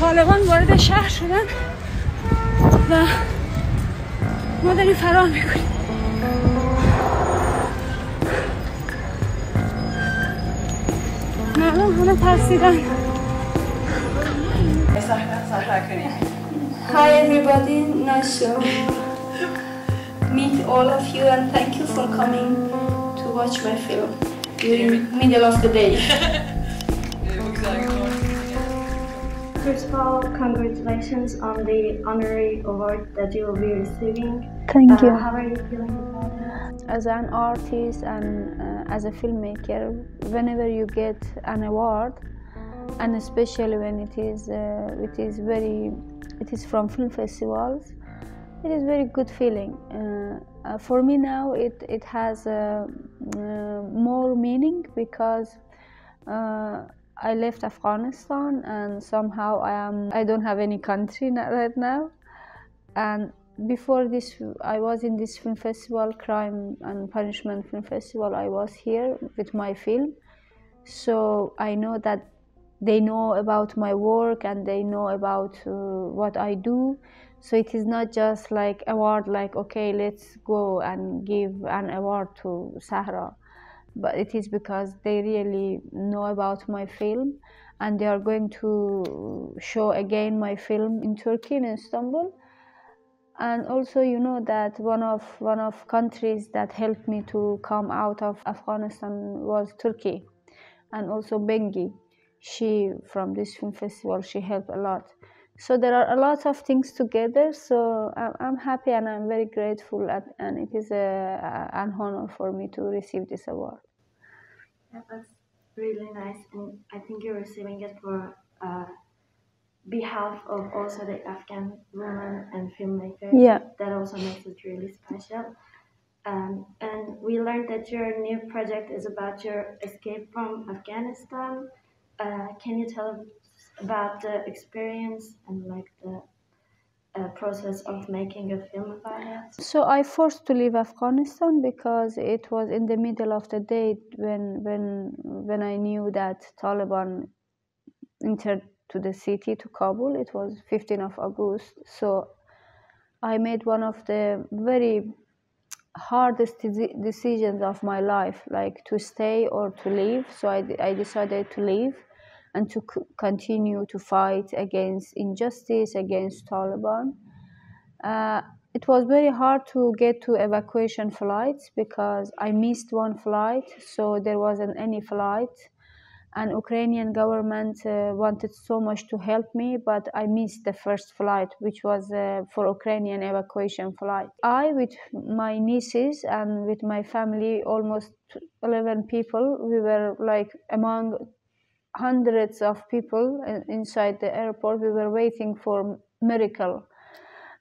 طالبان وارد شهر شدن و ما داریم فرار میکنیم. مردم همه ترسیدن. Sahraa Karimi. Hi everybody, nice to meet all of you and thank you for coming to watch my film during middle of the day. Bu güzel gün oldu. First of all, congratulations on the honorary award that you will be receiving. Thank you. How are you feeling about it? As an artist and as a filmmaker, whenever you get an award, and especially when it is from film festivals, it is very good feeling. For me now, it has more meaning because I left Afghanistan and somehow I don't have any country right now. And before this, I was in this film festival, Crime and Punishment Film Festival. I was here with my film, so I know that they know about my work and they know about what I do. So it is not just like award, like okay, let's go and give an award to Sahraa, but it is because they really know about my film and they are going to show again my film in Turkey, in Istanbul. And also, you know that one of countries that helped me to come out of Afghanistan was Turkey, and also Bengi. She, from this film festival, she helped a lot. So there are a lot of things together. So I'm happy and I'm very grateful, and it is an honor for me to receive this award. Yeah, that's really nice, and I think you're receiving it for behalf of also the Afghan women and filmmakers. Yeah. That also makes it really special. And we learned that your new project is about your escape from Afghanistan. Can you tell us about the experience and like the process of making a film about it? So I forced to leave Afghanistan because it was in the middle of the day when I knew that Taliban entered to the city, to Kabul. It was 15th of August. So I made one of the very hardest decisions of my life, like to stay or to leave. So I decided to leave and to continue to fight against injustice, against Taliban. It was very hard to get to evacuation flights because I missed one flight, so there wasn't any flight. And Ukrainian government wanted so much to help me, but I missed the first flight, which was for Ukrainian evacuation flight. I, with my nieces and with my family, almost 11 people, we were like among hundreds of people inside the airport. We were waiting for miracle,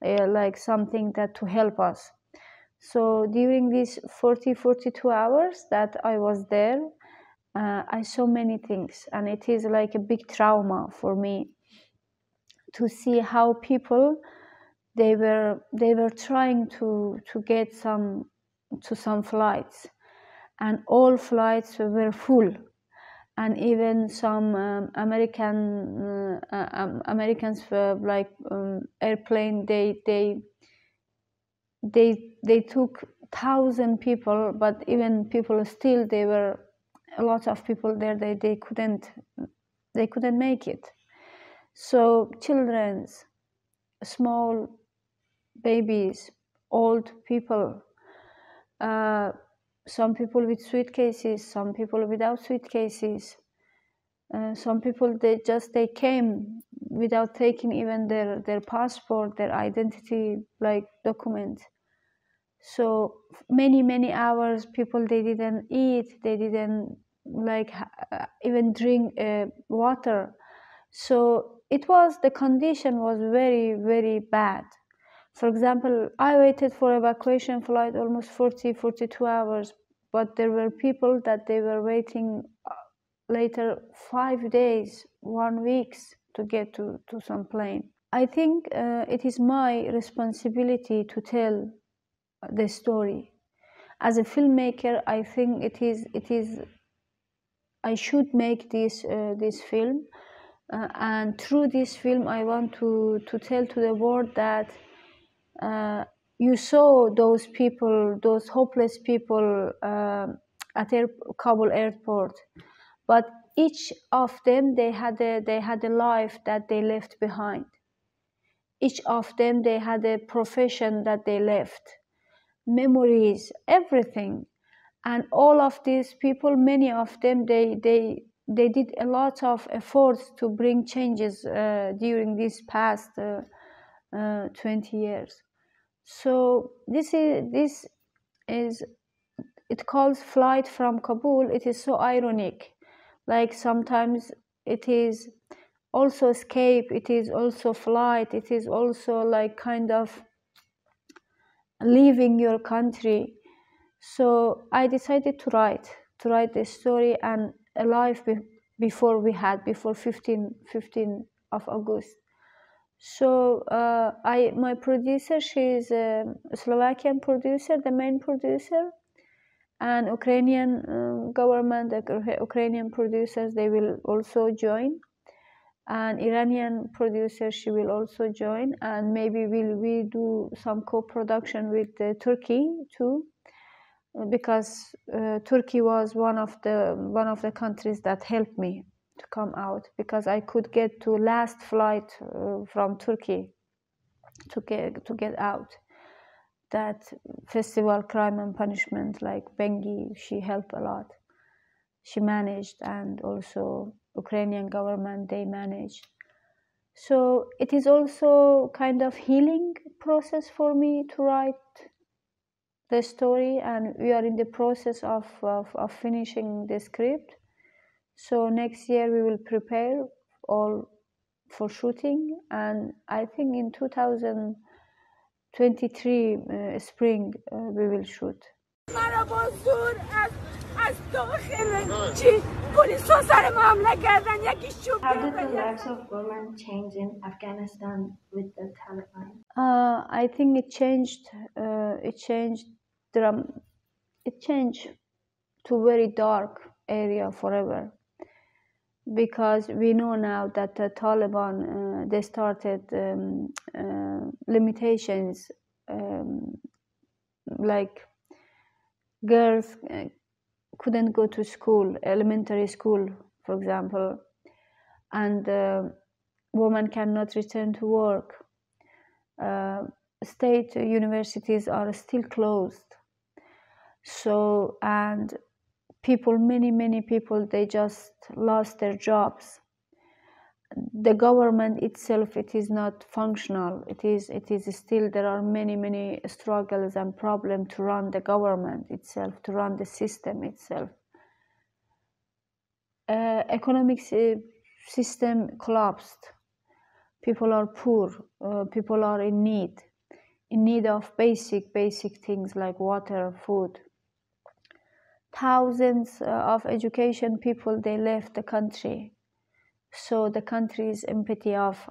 like something that to help us. So during these 42 hours that I was there, I saw many things, and it is like a big trauma for me to see how people they were trying to get some flights, and all flights were full, and even some Americans were like airplane. They took 1,000 people, but even people still they were. A lot of people there, they couldn't make it. So children, small babies, old people, some people with suitcases, some people without suitcases, some people they came without taking even their passport, their identity like document. So many hours people they didn't eat, they didn't like even drink water. So the condition was very bad. For example, I waited for evacuation flight almost 42 hours, but there were people that they were waiting later 5 days, 1 week to get to some plane. I think it is my responsibility to tell the story. As a filmmaker, I think it is I should make this film And through this film, I want to tell to the world that you saw those people, those hopeless people at Kabul airport, but each of them they had a life that they left behind. Each of them they had a profession that they left, memories, everything, and all of these people, many of them, they did a lot of efforts to bring changes during these past 20 years. So this is it calls Flight from Kabul. It is so ironic, like sometimes it is also escape, it is also flight, it is also like kind of leaving your country. So I decided to write the story and a life before 15 of August. So my producer, she's a Slovakian producer, the main producer, and Ukrainian government, the Ukrainian producers, they will also join, and Iranian producer, she will also join, and maybe we do some co-production with Turkey too, because Turkey was one of the countries that helped me to come out, because I could get to last flight from Turkey to get out. That festival, Crime and Punishment, like Bengi, she helped a lot. She managed, and also Ukrainian government, they managed. So it is also kind of healing process for me to write the story, and we are in the process of finishing the script. So next year we will prepare all for shooting, and I think in 2023 spring we will shoot. How did the lives of women change in Afghanistan with the Taliban? I think it changed. It changed to very dark area forever, because we know now that the Taliban they started limitations, like girls couldn't go to school, elementary school, for example, and women cannot return to work. State universities are still closed. So, and people, many people, they just lost their jobs. The government itself, it is not functional. It is still, there are many struggles and problems to run the government itself, to run the system itself. Economic system collapsed. People are poor. People are in need of basic things like water, food. Thousands of education people, they left the country. So the country is empty of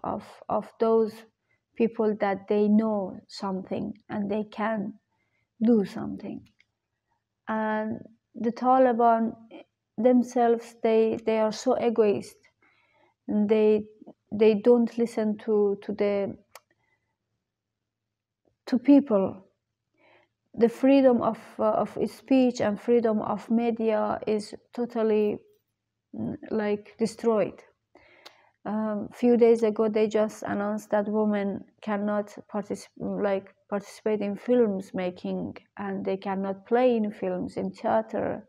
those people that they know something and they can do something. And the Taliban themselves, they are so egoist. They don't listen to people. The freedom of speech and freedom of media is totally like destroyed. Few days ago, they just announced that women cannot participate in films making, and they cannot play in films, in theater.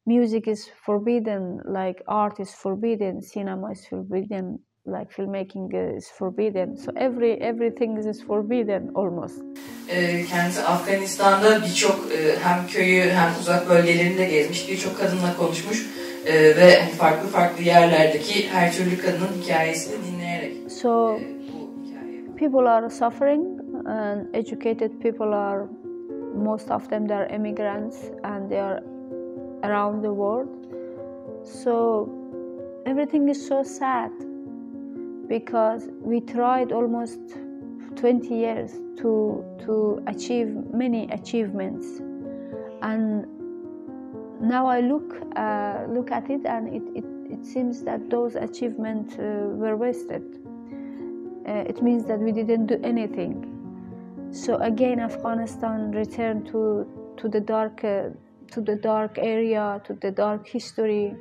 Music is forbidden, like art is forbidden, cinema is forbidden, like filmmaking is forbidden. So everything is forbidden almost. Kendisi Afganistan'da birçok hem köyü hem uzak bölgelerinde gezmiş, birçok kadınla konuşmuş ve farklı yerlerdeki her türlü kadının hikayesini dinleyerek. So people are suffering, and educated people are, most of them, they are immigrants, and they are around the world. So everything is so sad, because we tried almost 20 years to achieve many achievements, and now I look at it, and it seems that those achievements were wasted. It means that we didn't do anything. So again, Afghanistan returned to the dark area, to the dark history,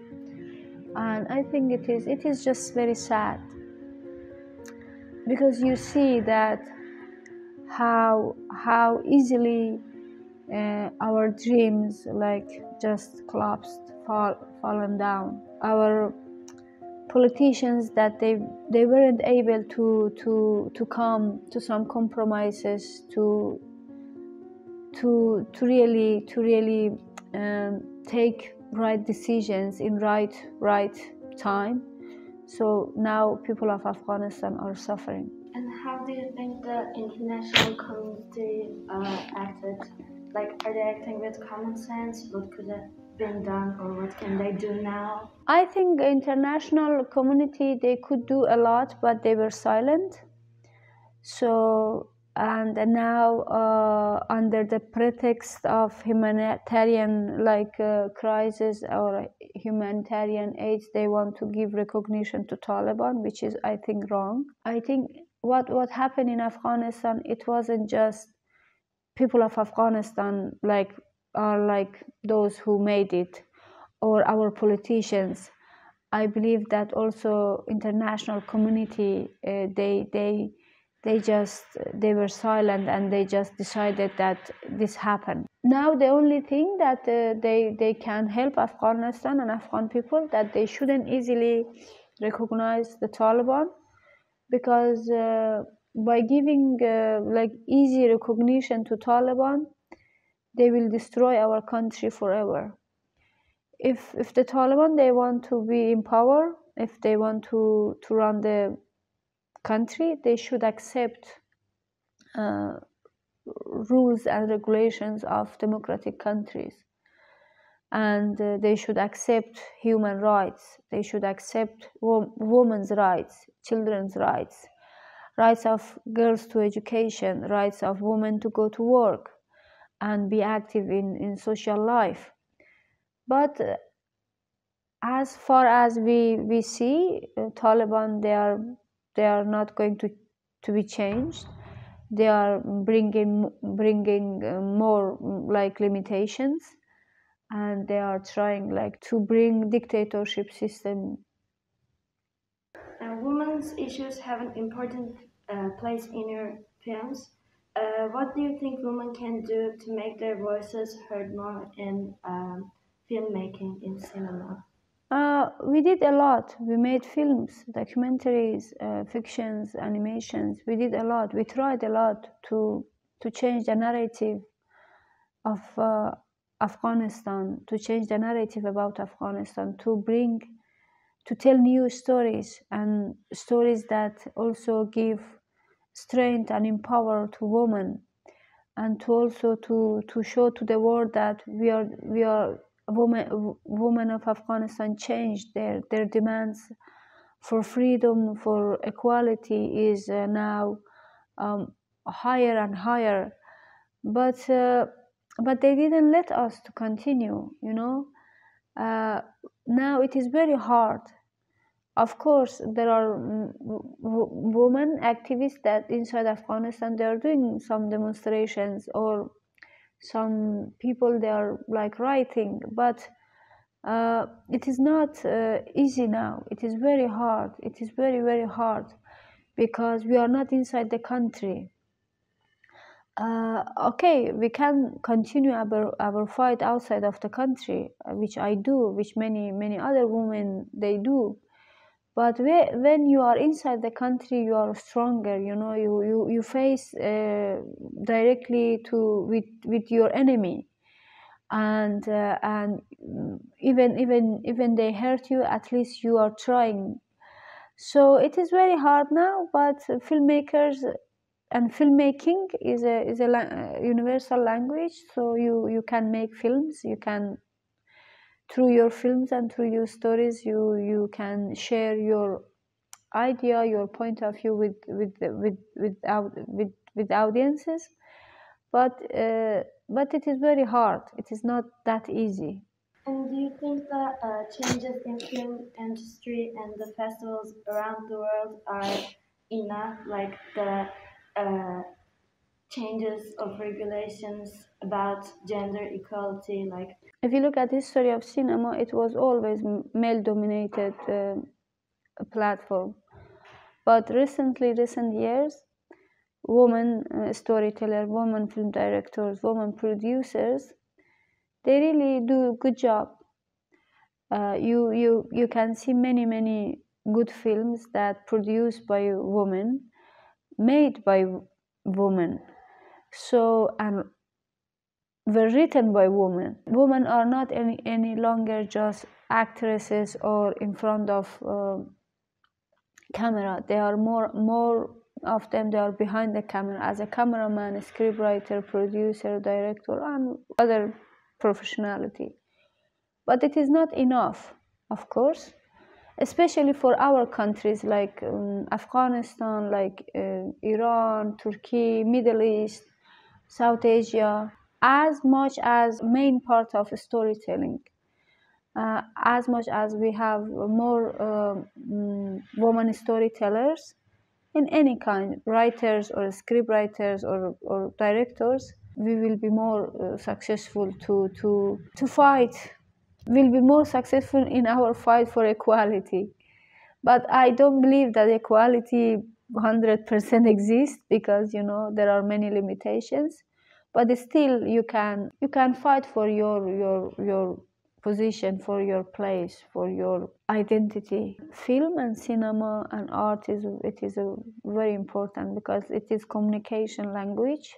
and I think it is just very sad, because you see that how easily our dreams just collapsed, fallen down. Our politicians, that they weren't able to come to some compromises, to really take right decisions in right time. So now people of Afghanistan are suffering. And how do you think the international community acted? Are they acting with common sense? What could have been done, or what can they do now? I think the international community, they could do a lot, but they were silent. So, and now under the pretext of humanitarian crisis or humanitarian aid, they want to give recognition to Taliban, which is, I think, wrong. I think what happened in Afghanistan, it wasn't just people of Afghanistan are those who made it, or our politicians. I believe that also international community, they were silent, and they just decided that this happened. Now the only thing that they can help Afghanistan and Afghan people, that they shouldn't easily recognize the Taliban, because by giving easy recognition to Taliban, they will destroy our country forever. If the Taliban, they want to be in power, if they want to run the country, they should accept rules and regulations of democratic countries, and they should accept human rights. They should accept women's rights, children's rights, rights of girls to education, rights of women to go to work and be active in social life. But as far as we see, Taliban, they are not going to be changed. They are bringing more limitations, and they are trying to bring dictatorship system. Women's issues have an important place in your films. What do you think women can do to make their voices heard more in filmmaking, in cinema? We did a lot. We made films, documentaries, fictions, animations. We did a lot. We tried a lot to change the narrative of Afghanistan, to change the narrative about Afghanistan, to tell new stories, and stories that also give strength and empower to women, and to also to show to the world that we are women of Afghanistan changed. Their demands for freedom, for equality is now higher and higher. But they didn't let us to continue, now it is very hard. Of course, there are women activists that inside Afghanistan, they are doing some demonstrations, or some people, they are writing, but it is not easy now. It is very hard. It is very, very hard, because we are not inside the country. Okay, we can continue our fight outside of the country, which I do, which many other women, they do. But when you are inside the country, you are stronger. You face directly with your enemy, and even they hurt you, at least you are trying. So it is very hard now, but filmmakers and filmmaking is a universal language. So you can make films. You can, through your films and through your stories, you can share your idea, your point of view with audiences. But it is very hard. It is not that easy. And do you think that changes in film industry and the festivals around the world are enough, like the changes of regulations about gender equality, like? If you look at the history of cinema, it was always male-dominated platform. But recent years, women storytellers, women film directors, women producers, they really do a good job. You can see many good films that produced by women, made by women, so and were written by women. Women are not any longer just actresses or in front of camera. They are more of them. They are behind the camera as a cameraman, a scriptwriter, producer, director, and other professionality. But it is not enough, of course, especially for our countries like Afghanistan, like Iran, Turkey, Middle East, South Asia. As much as main part of storytelling, as much as we have more women storytellers in any kind, writers or script writers or directors, we will be more successful to fight. We'll be more successful in our fight for equality. But I don't believe that equality 100% exists, because there are many limitations. But still, you can fight for your position, for your place, for your identity. Film and cinema and art is very important, because it is communication language,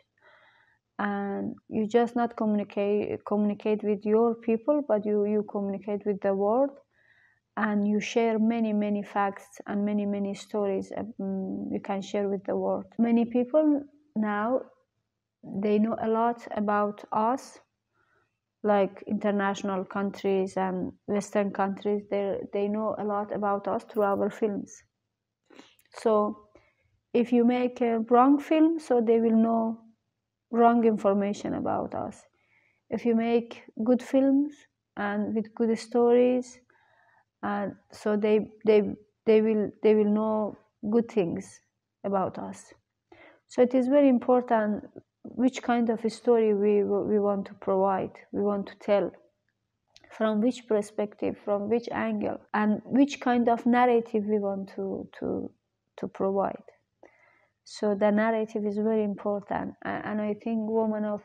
and you just not communicate with your people, but you communicate with the world, and you share many facts and many stories you can share with the world. Many people now, they know a lot about us, like international countries and Western countries. They know a lot about us through our films. So if you make a wrong film, so they will know wrong information about us. If you make good films and with good stories, so they will know good things about us. So it is very important which kind of a story we want to provide, we want to tell, from which perspective, from which angle, and which kind of narrative we want to provide. So the narrative is very important, and I think women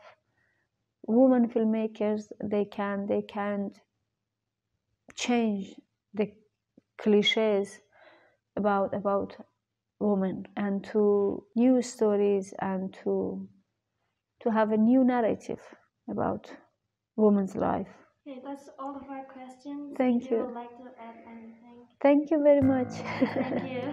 filmmakers, they can change the cliches about women, and to new stories, and to have a new narrative about women's life. Okay, that's all of our questions. Thank If you. you would like to add anything. Thank you very much. Thank you.